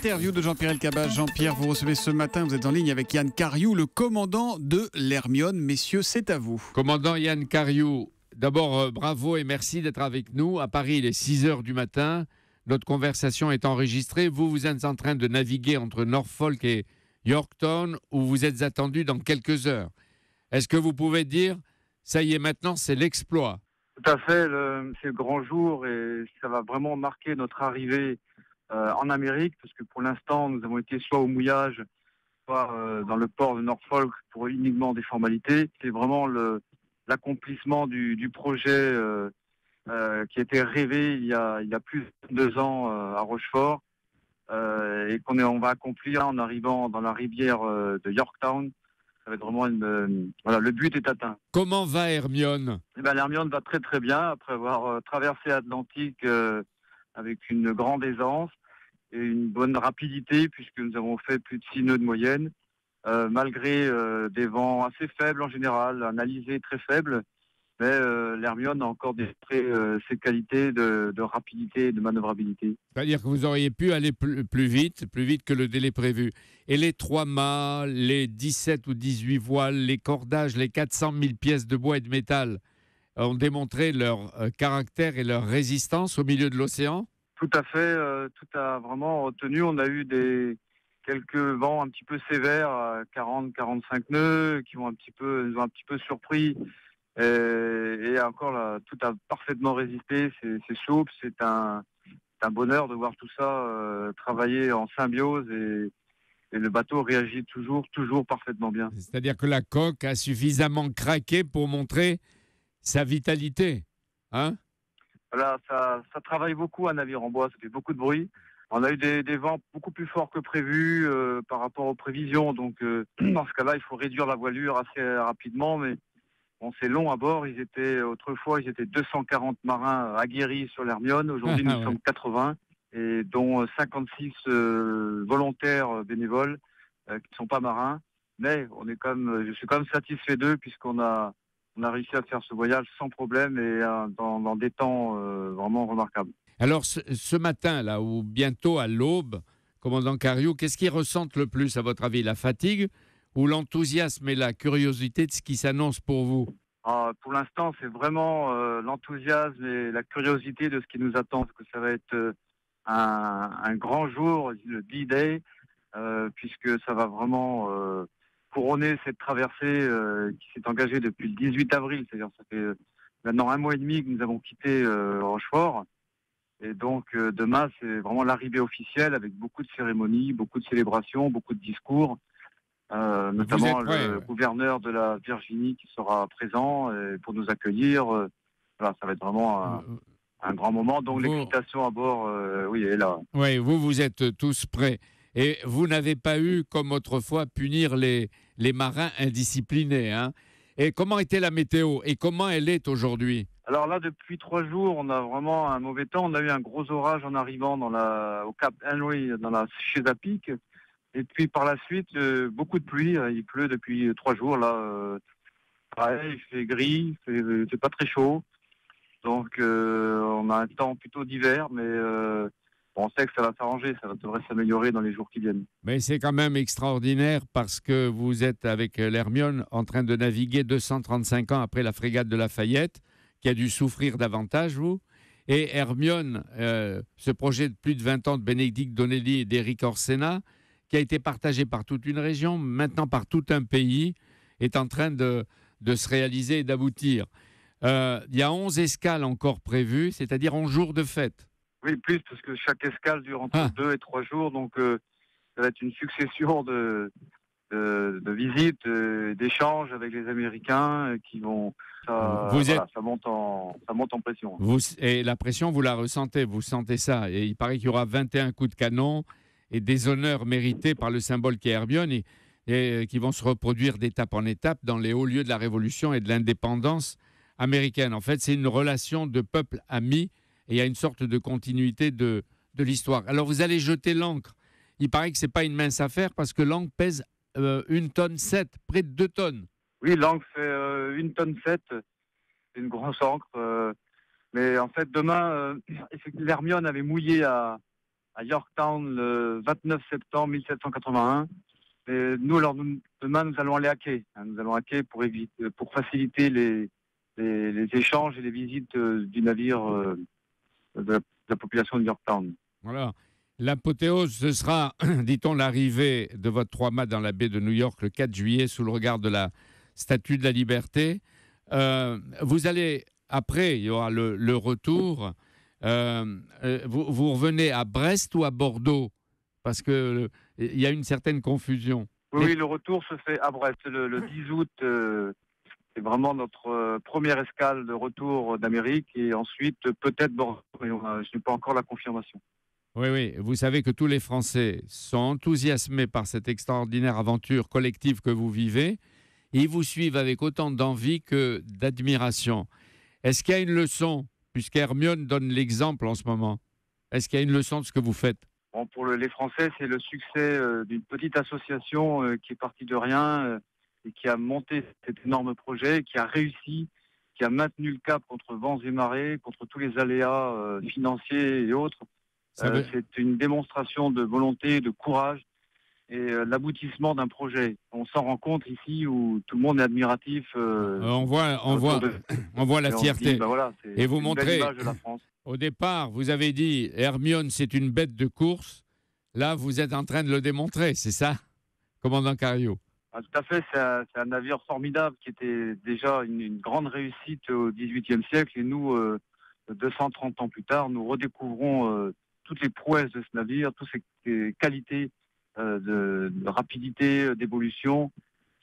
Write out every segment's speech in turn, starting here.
L'interview de Jean-Pierre Elkabbach. Jean-Pierre, vous recevez ce matin, vous êtes en ligne avec Yann Cariou, le commandant de l'Hermione. Messieurs, c'est à vous. Commandant Yann Cariou, d'abord bravo et merci d'être avec nous. À Paris, il est 6h du matin. Notre conversation est enregistrée. Vous êtes en train de naviguer entre Norfolk et Yorktown, où vous êtes attendu dans quelques heures. Est-ce que vous pouvez dire, ça y est, maintenant, c'est l'exploit? Tout à fait, c'est le grand jour et ça va vraiment marquer notre arrivée en Amérique, parce que pour l'instant, nous avons été soit au mouillage, soit dans le port de Norfolk pour uniquement des formalités. C'est vraiment l'accomplissement du projet qui a été rêvé il y a plus de 2 ans à Rochefort et on va accomplir en arrivant dans la rivière de Yorktown. Ça va être vraiment voilà, le but est atteint. Comment va Hermione? L'Hermione va très très bien après avoir traversé l'Atlantique avec une grande aisance et une bonne rapidité, puisque nous avons fait plus de 6 nœuds de moyenne, malgré des vents assez faibles en général, un alizé très faible. Mais l'Hermione a encore démontré ses qualités de rapidité et de manœuvrabilité. C'est-à-dire que vous auriez pu aller plus vite que le délai prévu. Et les 3 mâts, les 17 ou 18 voiles, les cordages, les 400 000 pièces de bois et de métal ont démontré leur caractère et leur résistance au milieu de l'océan? Tout à fait, tout a vraiment retenu. On a eu quelques vents un petit peu sévères, à 40-45 nœuds, qui nous ont un petit peu surpris. Et encore là, tout a parfaitement résisté, c'est souple, c'est un bonheur de voir tout ça travailler en symbiose et le bateau réagit toujours parfaitement bien. C'est-à-dire que la coque a suffisamment craqué pour montrer sa vitalité, hein? Voilà, ça travaille beaucoup un navire en bois, ça fait beaucoup de bruit. On a eu des vents beaucoup plus forts que prévu par rapport aux prévisions, donc dans ce cas-là, il faut réduire la voilure assez rapidement, mais bon, c'est long à bord. Autrefois, ils étaient 240 marins aguerris sur l'Hermione. Aujourd'hui, nous sommes 80, et dont 56 volontaires bénévoles qui ne sont pas marins. Mais je suis quand même satisfait d'eux, puisqu'on a réussi à faire ce voyage sans problème et dans des temps vraiment remarquables. Alors, ce matin, là, ou bientôt à l'aube, commandant Cariou, qu'est-ce qui ressentent le plus, à votre avis? La fatigue ou l'enthousiasme et la curiosité de ce qui s'annonce pour vous? Pour l'instant, c'est vraiment l'enthousiasme et la curiosité de ce qui nous attend, parce que ça va être un grand jour, le D-Day, puisque ça va vraiment couronner cette traversée qui s'est engagée depuis le 18 avril. C'est-à-dire ça fait maintenant 1 mois et demi que nous avons quitté Rochefort. Et donc demain, c'est vraiment l'arrivée officielle avec beaucoup de cérémonies, beaucoup de célébrations, beaucoup de discours. Notamment le gouverneur de la Virginie qui sera présent pour nous accueillir. Voilà, ça va être vraiment un grand moment. Donc l'excitation à bord, oui, est là. Oui, vous êtes tous prêts. Et vous n'avez pas eu, comme autrefois, punir les marins indisciplinés, hein? Et comment était la météo? Et comment elle est aujourd'hui? Alors là, depuis 3 jours, on a vraiment un mauvais temps. On a eu un gros orage en arrivant au Cap Henry, dans la Chesapeake. Et puis par la suite, beaucoup de pluie. Il pleut depuis 3 jours. Là, pareil, il fait gris, c'est pas très chaud. Donc on a un temps plutôt d'hiver, mais on sait que ça va s'arranger. Ça devrait s'améliorer dans les jours qui viennent. Mais c'est quand même extraordinaire parce que vous êtes avec l'Hermione en train de naviguer 235 ans après la frégate de Lafayette, qui a dû souffrir davantage, vous. Et Hermione, ce projet de plus de 20 ans de Bénédicte Donnelly et d'Éric Orsena, qui a été partagé par toute une région, maintenant par tout un pays, est en train de se réaliser et d'aboutir. Il y a 11 escales encore prévues, c'est-à-dire 11 jours de fête. Oui, plus, parce que chaque escale dure entre 2 et 3 jours, donc ça va être une succession de visites, d'échanges avec les Américains qui vont... Ça monte en pression. Et la pression, vous la ressentez, vous sentez ça. Et il paraît qu'il y aura 21 coups de canon et des honneurs mérités par le symbole qui est Hermione et qui vont se reproduire d'étape en étape dans les hauts lieux de la Révolution et de l'indépendance américaine. En fait, c'est une relation de peuple ami et il y a une sorte de continuité de l'histoire. Alors, vous allez jeter l'ancre. Il paraît que ce n'est pas une mince affaire parce que l'ancre pèse 1,7 tonne, près de 2 tonnes. Oui, l'ancre fait 1,7 tonne. C'est une grosse ancre. Mais en fait, demain, l'Hermione avait mouillé à à Yorktown le 29 septembre 1781. Et nous, alors, demain, nous allons aller à quai. Nous allons à quai pour faciliter les échanges et les visites du navire de la population de Yorktown. Voilà. L'apothéose, ce sera, dit-on, l'arrivée de votre 3-mâts dans la baie de New York le 4 juillet sous le regard de la Statue de la Liberté. Vous allez, après, il y aura le retour. Vous revenez à Brest ou à Bordeaux? Parce qu'il y a une certaine confusion. Oui, le retour se fait à Brest le 10 août. C'est vraiment notre première escale de retour d'Amérique. Et ensuite, peut-être Bordeaux, mais je n'ai pas encore la confirmation. Oui, vous savez que tous les Français sont enthousiasmés par cette extraordinaire aventure collective que vous vivez. Et ils vous suivent avec autant d'envie que d'admiration. Est-ce qu'il y a une leçon, puisqu'Hermione donne l'exemple en ce moment? Est-ce qu'il y a une leçon de ce que vous faites? Bon, pour les Français, c'est le succès d'une petite association qui est partie de rien et qui a monté cet énorme projet, qui a réussi, qui a maintenu le cap contre vents et marées, contre tous les aléas financiers et autres. C'est une démonstration de volonté, de courage et l'aboutissement d'un projet. On s'en rend compte ici où tout le monde est admiratif. On voit la fierté. Dit, voilà, et vous montrez, l'image de la France. Au départ, vous avez dit Hermione, c'est une bête de course. Là, vous êtes en train de le démontrer, c'est ça, commandant Cariou? Ah, tout à fait, c'est un navire formidable qui était déjà une grande réussite au XVIIIe siècle. Et nous, 230 ans plus tard, nous redécouvrons toutes les prouesses de ce navire, toutes ses qualités de rapidité, d'évolution.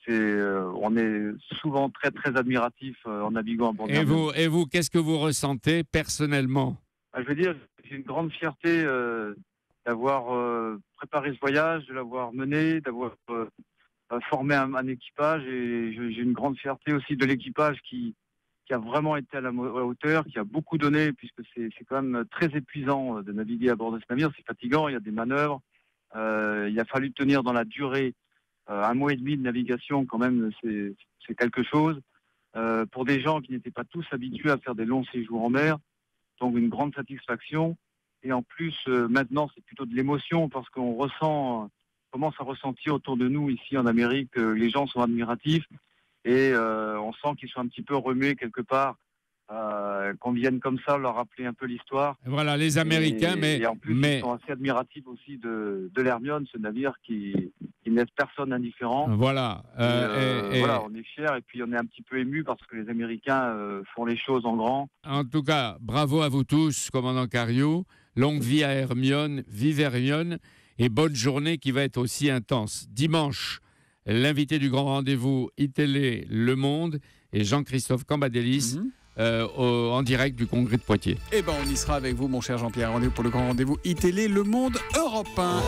On est souvent très, très admiratif en naviguant à bord d'Hermione. Et vous, qu'est-ce que vous ressentez personnellement? Je veux dire, j'ai une grande fierté d'avoir préparé ce voyage, de l'avoir mené, d'avoir formé un équipage. Et j'ai une grande fierté aussi de l'équipage qui a vraiment été à la hauteur, qui a beaucoup donné, puisque c'est quand même très épuisant de naviguer à bord de ce navire. C'est fatigant, il y a des manœuvres. Il a fallu tenir dans la durée. 1 mois et demi de navigation, quand même, c'est quelque chose. Pour des gens qui n'étaient pas tous habitués à faire des longs séjours en mer, donc une grande satisfaction. Et en plus, maintenant, c'est plutôt de l'émotion parce qu'on commence à ressentir autour de nous, ici en Amérique, que les gens sont admiratifs et on sent qu'ils sont un petit peu remués quelque part. Qu'on vienne comme ça leur rappeler un peu l'histoire. Voilà, les Américains, et en plus, ils sont assez admiratifs aussi de l'Hermione, ce navire qui laisse personne indifférent. Voilà. Voilà, on est fiers et puis on est un petit peu émus parce que les Américains font les choses en grand. En tout cas, bravo à vous tous, commandant Cariou. Longue vie à Hermione, vive Hermione et bonne journée qui va être aussi intense. Dimanche, l'invité du grand rendez-vous iTélé Le Monde et Jean-Christophe Cambadélis. En direct du Congrès de Poitiers. Eh bien, on y sera avec vous, mon cher Jean-Pierre. Rendez-vous pour le grand rendez-vous iTélé Le Monde Europe 1.